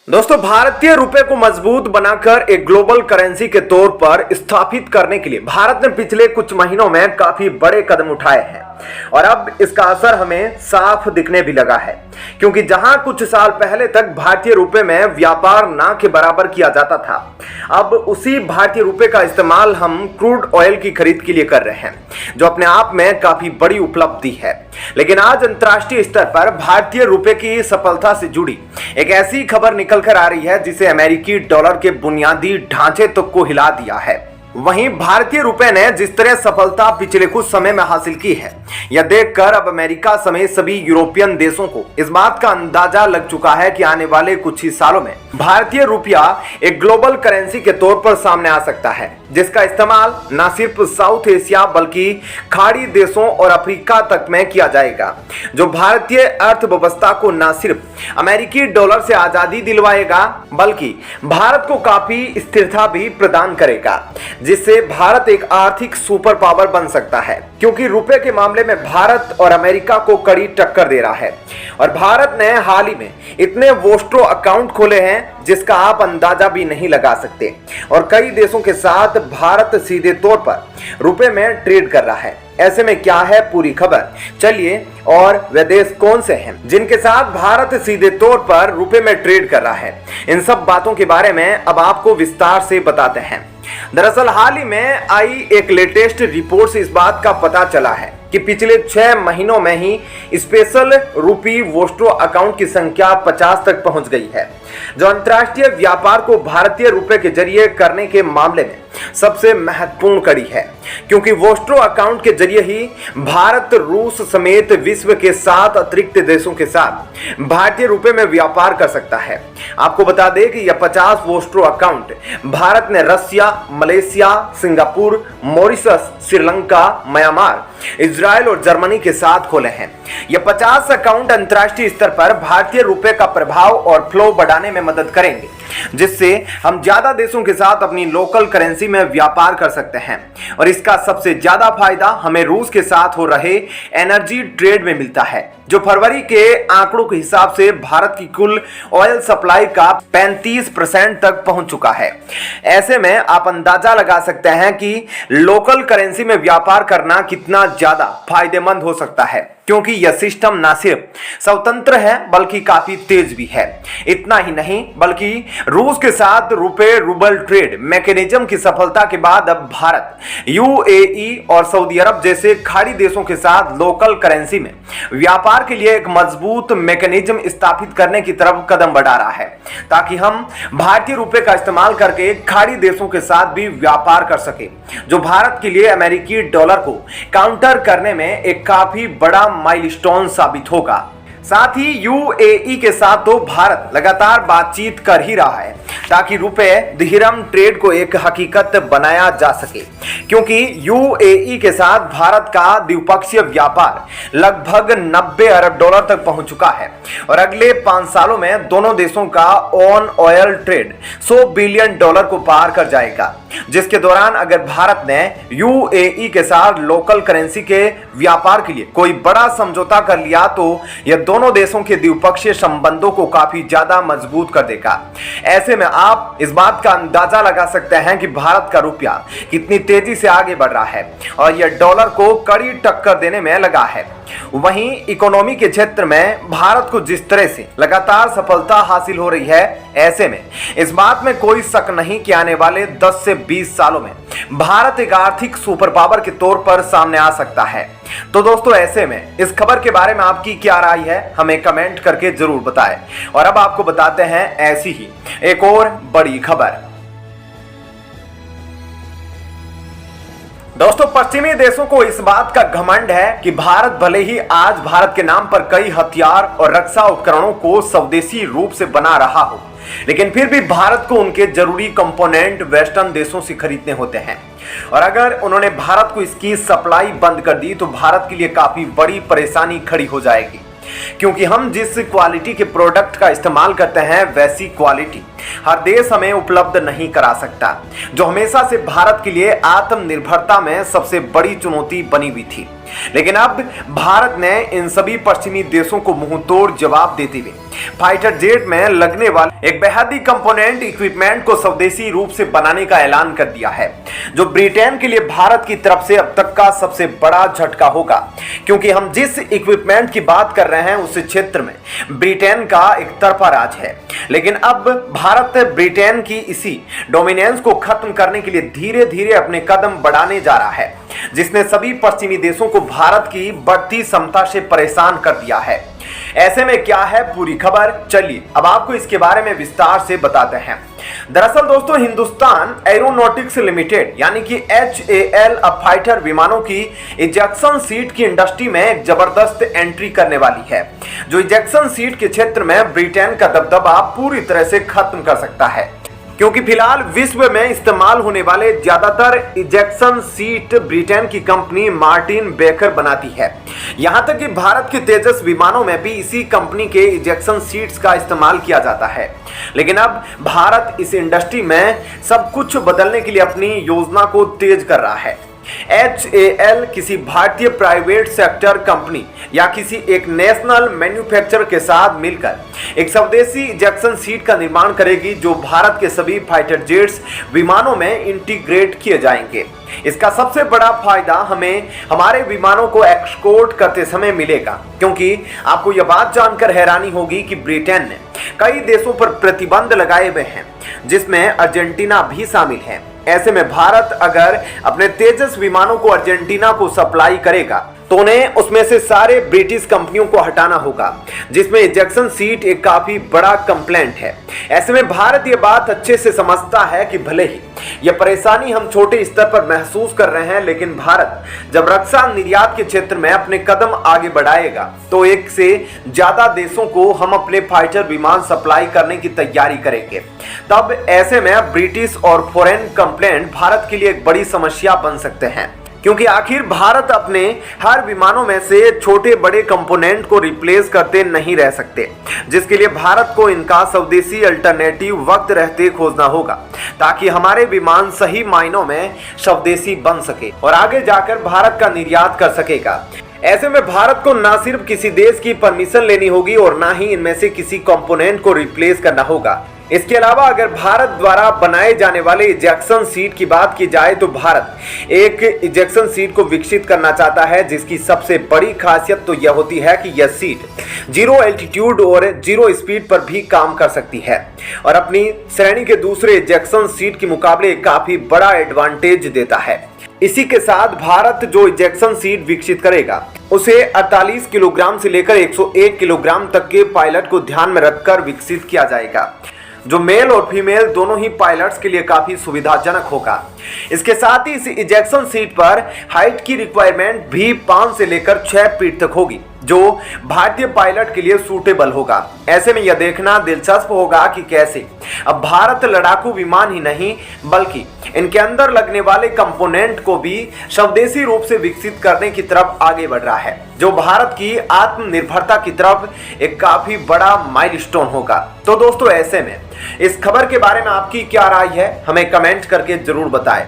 दोस्तों, भारतीय रुपए को मजबूत बनाकर एक ग्लोबल करेंसी के तौर पर स्थापित करने के लिए भारत ने पिछले कुछ महीनों में काफी बड़े कदम उठाए हैं और अब इसका असर हमें साफ दिखने भी लगा है। क्योंकि जहां कुछ साल पहले तक भारतीय रुपए में व्यापार ना के बराबर किया जाता था, अब उसी भारतीय रुपए का इस्तेमाल हम क्रूड ऑयल की खरीद के लिए कर रहे हैं, जो अपने आप में काफी बड़ी उपलब्धि है। लेकिन आज अंतर्राष्ट्रीय स्तर पर भारतीय रुपए की सफलता से जुड़ी एक ऐसी खबर निकल कर आ रही है जिसे अमेरिकी डॉलर के बुनियादी ढांचे तक को हिला दिया है। वहीं भारतीय रुपए ने जिस तरह सफलता पिछले कुछ समय में हासिल की है, यह देखकर अब अमेरिका समेत सभी यूरोपियन देशों को इस बात का अंदाजा लग चुका है कि आने वाले कुछ ही सालों में भारतीय रुपया एक ग्लोबल करेंसी के तौर पर सामने आ सकता है, जिसका इस्तेमाल न सिर्फ साउथ एशिया बल्कि खाड़ी देशों और अफ्रीका तक में किया जाएगा, जो भारतीय अर्थव्यवस्था को न सिर्फ अमेरिकी डॉलर से आजादी दिलवाएगा बल्कि भारत को काफी स्थिरता भी प्रदान करेगा, जिससे भारत एक आर्थिक सुपर पावर बन सकता है। क्योंकि रुपए के मामले में भारत और अमेरिका को कड़ी टक्कर दे रहा है और भारत ने हाल ही में इतने वोस्ट्रो अकाउंट खोले हैं जिसका आप अंदाजा भी नहीं लगा सकते, और कई देशों के साथ भारत सीधे तौर पर रुपए में ट्रेड कर रहा है। ऐसे में क्या है पूरी खबर, चलिए, और वे देश कौन से हैं जिनके साथ भारत सीधे तौर पर रुपए में ट्रेड कर रहा है, इन सब बातों के बारे में अब आपको विस्तार से बताते हैं। दरअसल हाल ही में आई एक लेटेस्ट रिपोर्ट से इस बात का पता चला है कि पिछले 6 महीनों में ही स्पेशल रुपी वोस्ट्रो अकाउंट की संख्या 50 तक पहुंच गई है, जो अंतर्राष्ट्रीय व्यापार को भारतीय रुपए के जरिए करने के मामले में सबसे महत्वपूर्ण कड़ी है। क्योंकि वोस्ट्रो अकाउंट के जरिए ही भारत रूस समेत विश्व के 7 अतिरिक्त देशों के साथ भारतीय रुपए में व्यापार कर सकता है। आपको बता दें कि यह 50 वोस्ट्रो अकाउंट भारत ने Russia, Malaysia, Singapore, Mauritius, Sri Lanka, Myanmar, Israel और जर्मनी के साथ खोले हैं। यह 50 अकाउंट अंतर्राष्ट्रीय स्तर पर भारतीय रुपए का प्रभाव और फ्लो बढ़ाने में मदद करेंगे, जिससे हम ज्यादा देशों के साथ अपनी लोकल करेंसी में व्यापार कर सकते हैं। और इसका सबसे ज्यादा फायदा हमें रूस के साथ हो रहे एनर्जी ट्रेड में मिलता है, जो फरवरी के आंकड़ों के हिसाब से भारत की कुल ऑयल सप्लाई का 35% तक पहुंच चुका है। ऐसे में आप अंदाजा लगा सकते हैं कि लोकल करेंसी में व्यापार करना कितना ज्यादा फायदेमंद हो सकता है, क्योंकि यह सिस्टम न सिर्फ स्वतंत्र है बल्कि काफी तेज भी है। इतना ही नहीं बल्कि रूस के साथ रुपए रूबल ट्रेड मैकेनिज्म की सफलता के बाद अब भारत यूएई और सऊदी अरब जैसे खाड़ी देशों के साथ लोकल करेंसी में व्यापार के लिए एक मजबूत मैकेनिज्म स्थापित करने की तरफ कदम बढ़ा रहा है, ताकि हम भारतीय रुपए का इस्तेमाल करके खाड़ी देशों के साथ भी व्यापार कर सके, जो भारत के लिए अमेरिकी डॉलर को काउंटर करने में एक काफी बड़ा माइलस्टोन साबित होगा। साथ ही यूएई के साथ तो भारत लगातार बातचीत कर ही रहा है ताकि रुपए दिरहम ट्रेड को एक हकीकत बनाया जा सके, क्योंकि यूएई के साथ भारत का द्विपक्षीय व्यापार लगभग 90 अरब डॉलर तक पहुंच चुका है और अगले 5 सालों में दोनों देशों का on oil trade 100 billion dollar को पार कर जाएगा, जिसके दौरान अगर भारत ने यूएई के साथ लोकल करेंसी के व्यापार के लिए कोई बड़ा समझौता कर लिया तो यह दोनों देशों के द्विपक्षीय संबंधों को काफी ज्यादा मजबूत कर देगा। ऐसे में आप इस बात का अंदाजा लगा सकते हैं कि भारत का रुपया कितनी तेजी से आगे बढ़ रहा है और यह डॉलर को कड़ी टक्कर देने में लगा है। वहीं इकोनॉमी के क्षेत्र में भारत को जिस तरह से लगातार सफलता हासिल हो रही है, ऐसे में इस बात में कोई शक नहीं कि आने वाले 10 से 20 सालों में भारत एक आर्थिक सुपर पावर के तौर पर सामने आ सकता है। तो दोस्तों, ऐसे में इस खबर के बारे में आपकी क्या राय है, हमें कमेंट करके जरूर बताएं। और अब आपको बताते हैं ऐसी ही एक और बड़ी खबर। दोस्तों, पश्चिमी देशों को इस बात का घमंड है कि भारत भले ही आज भारत के नाम पर कई हथियार और रक्षा उपकरणों को स्वदेशी रूप से बना रहा हो, लेकिन फिर भी भारत को उनके जरूरी कंपोनेंट वेस्टर्न देशों से खरीदने होते हैं। और अगर उन्होंने भारत को इसकी सप्लाई बंद कर दी तो भारत के लिए काफी बड़ी परेशानी खड़ी हो जाएगी, क्योंकि हम जिस क्वालिटी के प्रोडक्ट का इस्तेमाल करते हैं वैसी क्वालिटी हर देश हमें उपलब्ध नहीं करा सकता, जो हमेशा से भारत के लिए आत्मनिर्भरता में सबसे बड़ी चुनौती बनी हुई थी। लेकिन अब भारत ने इन सभी पश्चिमी देशों को मुंहतोड़ जवाब देते हुए फाइटर जेट में लगने वाले एक बेहद ही कंपोनेंट इक्विपमेंट को स्वदेशी रूप से बनाने का ऐलान कर दिया है, जो ब्रिटेन के लिए भारत की तरफ से अब तक का सबसे बड़ा झटका होगा, क्योंकि हम जिस इक्विपमेंट की बात कर रहे हैं उस क्षेत्र में ब्रिटेन का एक तरफा राज है। लेकिन अब भारत ब्रिटेन की इसी डोमिनेंस को खत्म करने के लिए धीरे धीरे अपने कदम बढ़ाने जा रहा है, जिसने सभी पश्चिमी देशों को भारत की बढ़ती क्षमता से परेशान कर दिया है। ऐसे में क्या है पूरी खबर, चलिए अब आपको इसके बारे में विस्तार से बताते हैं। दरअसल दोस्तों, हिंदुस्तान एरोनॉटिक्स लिमिटेड यानी कि HAL अब फाइटर विमानों की इजेक्शन सीट की इंडस्ट्री में एक जबरदस्त एंट्री करने वाली है, जो इजेक्शन सीट के क्षेत्र में ब्रिटेन का दबदबा पूरी तरह से खत्म कर सकता है, क्योंकि फिलहाल विश्व में इस्तेमाल होने वाले ज्यादातर इजेक्शन सीट ब्रिटेन की कंपनी मार्टिन बेकर बनाती है। यहां तक कि भारत के तेजस विमानों में भी इसी कंपनी के इजेक्शन सीट्स का इस्तेमाल किया जाता है। लेकिन अब भारत इस इंडस्ट्री में सब कुछ बदलने के लिए अपनी योजना को तेज कर रहा है। HAL किसी भारतीय प्राइवेट सेक्टर कंपनी या किसी एक नेशनल मैन्युफैक्चरर के साथ मिलकर एक स्वदेशी इजेक्शन सीट का निर्माण करेगी, जो भारत के सभी फाइटर जेट्स विमानों में इंटीग्रेट किए जाएंगे। इसका सबसे बड़ा फायदा हमें हमारे विमानों को एक्सपोर्ट करते समय मिलेगा, क्योंकि आपको यह बात जानकर हैरानी होगी कि ब्रिटेन ने कई देशों पर प्रतिबंध लगाए हुए हैं, जिसमें अर्जेंटीना भी शामिल है। ऐसे में भारत अगर अपने तेजस विमानों को अर्जेंटीना को सप्लाई करेगा तो उन्हें उसमें से सारे ब्रिटिश कंपनियों को हटाना होगा, जिसमें इजेक्शन सीट एक काफी बड़ा कंप्लेंट है। ऐसे में भारत ये बात अच्छे से समझता है कि भले ही यह परेशानी हम छोटे स्तर पर महसूस कर रहे हैं, लेकिन भारत जब रक्षा निर्यात के क्षेत्र में अपने कदम आगे बढ़ाएगा तो एक से ज्यादा देशों को हम अपने फाइटर विमान सप्लाई करने की तैयारी करेंगे। तब ऐसे में ब्रिटिश और फॉरेन कंप्लेंट भारत के लिए एक बड़ी समस्या बन सकते हैं, क्योंकि आखिर भारत अपने हर विमानों में से छोटे बड़े कंपोनेंट को रिप्लेस करते नहीं रह सकते, जिसके लिए भारत को इनका स्वदेशी अल्टरनेटिव वक्त रहते खोजना होगा, ताकि हमारे विमान सही मायनों में स्वदेशी बन सके और आगे जाकर भारत का निर्यात कर सकेगा। ऐसे में भारत को ना सिर्फ किसी देश की परमिशन लेनी होगी और ना ही इनमें से किसी कंपोनेंट को रिप्लेस करना होगा। इसके अलावा अगर भारत द्वारा बनाए जाने वाले इजेक्शन सीट की बात की जाए तो भारत एक इजेक्शन सीट को विकसित करना चाहता है, जिसकी सबसे बड़ी खासियत तो यह होती है कि यह सीट 0 एल्टीट्यूड और 0 स्पीड पर भी काम कर सकती है और अपनी श्रेणी के दूसरे इजेक्शन सीट के मुकाबले काफी बड़ा एडवांटेज देता है। इसी के साथ भारत जो इजेक्शन सीट विकसित करेगा उसे 48 किलोग्राम से लेकर 101 किलोग्राम तक के पायलट को ध्यान में रखकर विकसित किया जाएगा, जो मेल और फीमेल दोनों ही पायलट्स के लिए काफी सुविधाजनक होगा। इसके साथ ही इस इजेक्शन सीट पर हाइट की रिक्वायरमेंट भी 5 से लेकर 6 फीट तक होगी, जो भारतीय पायलट के लिए सूटेबल होगा। ऐसे में यह देखना दिलचस्प होगा कि कैसे अब भारत लड़ाकू विमान ही नहीं बल्कि इनके अंदर लगने वाले कंपोनेंट को भी स्वदेशी रूप से विकसित करने की तरफ आगे बढ़ रहा है, जो भारत की आत्मनिर्भरता की तरफ एक काफी बड़ा माइलस्टोन होगा। तो दोस्तों, ऐसे में इस खबर के बारे में आपकी क्या राय है, हमें कमेंट करके जरूर बताएं।